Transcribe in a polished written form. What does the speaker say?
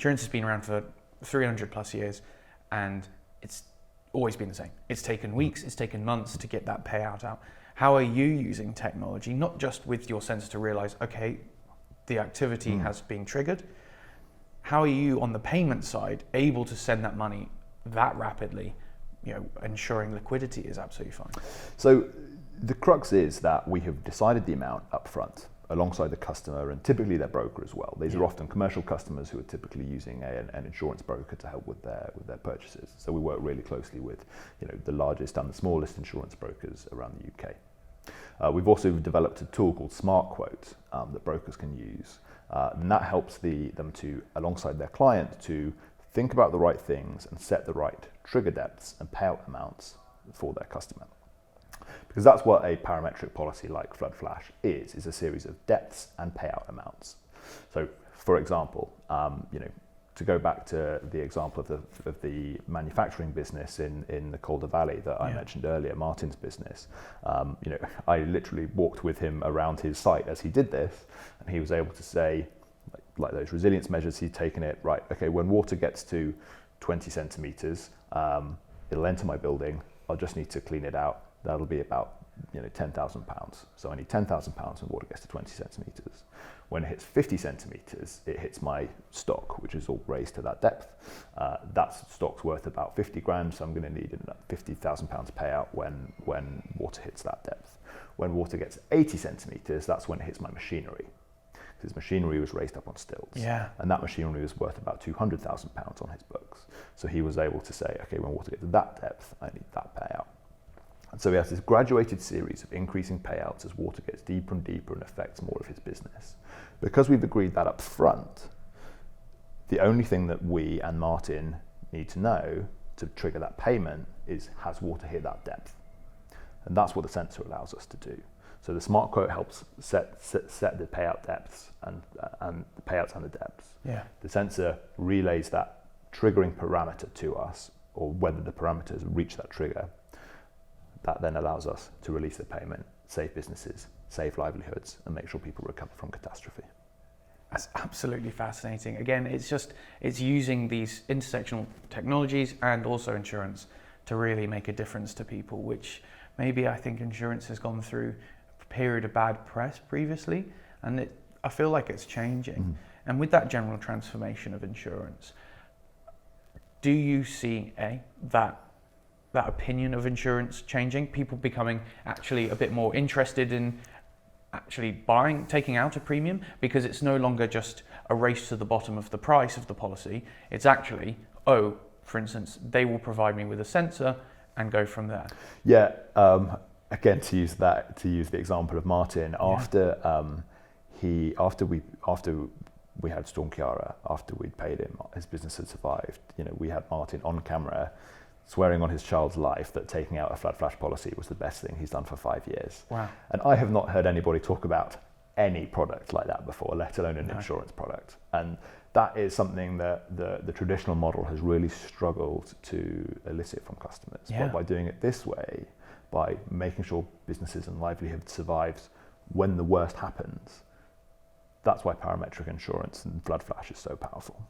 Insurance has been around for 300 plus years, and it's always been the same. It's taken weeks, it's taken months to get that payout out. How are you using technology, not just with your sensor to realize, okay, the activity has been triggered? How are you on the payment side able to send that money that rapidly, ensuring liquidity is absolutely fine? So the crux is that we have decided the amount upfront alongside the customer and typically their broker as well. These are often commercial customers who are typically using an insurance broker to help with their purchases. So we work really closely with the largest and the smallest insurance brokers around the UK. We've also developed a tool called Smart Quote that brokers can use, and that helps them to, alongside their client, to think about the right things and set the right trigger depths and payout amounts for their customer. Because that's what a parametric policy like FloodFlash is a series of depths and payout amounts. So, for example, to go back to the example of the manufacturing business in the Calder Valley that I mentioned earlier, Martin's business, I literally walked with him around his site as he did this, and he was able to say, like those resilience measures, he'd taken it, right, okay, when water gets to 20 centimetres, it'll enter my building, I'll just need to clean it out. That'll be about £10,000. So I need £10,000 when water gets to 20 centimetres. When it hits 50 centimetres, it hits my stock, which is all raised to that depth. That stock's worth about 50 grand, so I'm going to need £50,000 payout when water hits that depth. When water gets 80 centimetres, that's when it hits my machinery. His machinery was raised up on stilts, and that machinery was worth about £200,000 on his books. So he was able to say, okay, when water gets to that depth, I need that payout. And so he has this graduated series of increasing payouts as water gets deeper and deeper and affects more of his business. Because we've agreed that up front, the only thing that we and Martin need to know to trigger that payment is, has water hit that depth? And that's what the sensor allows us to do. So the Smart Quote helps set the payout depths and the payouts and the depths. Yeah. The sensor relays that triggering parameter to us, or whether the parameters reach that trigger. That then allows us to release the payment, save businesses, save livelihoods, and make sure people recover from catastrophe. That's absolutely fascinating. Again, it's using these intersectional technologies and also insurance to really make a difference to people, which maybe I think insurance has gone through a period of bad press previously, and I feel like it's changing. And with that general transformation of insurance, do you see that opinion of insurance changing, people becoming actually a bit more interested in actually taking out a premium, because it's no longer just a race to the bottom of the price of the policy, it's actually, for instance, they will provide me with a sensor and go from there. Yeah, again, to use the example of Martin, after we had Storm Ciara, after we'd paid him, his business had survived, we had Martin on camera swearing on his child's life that taking out a FloodFlash policy was the best thing he's done for 5 years. Wow. And I have not heard anybody talk about any product like that before, let alone an insurance product. And that is something that the traditional model has really struggled to elicit from customers. But by doing it this way, by making sure businesses and livelihood survives when the worst happens, that's why parametric insurance and FloodFlash is so powerful.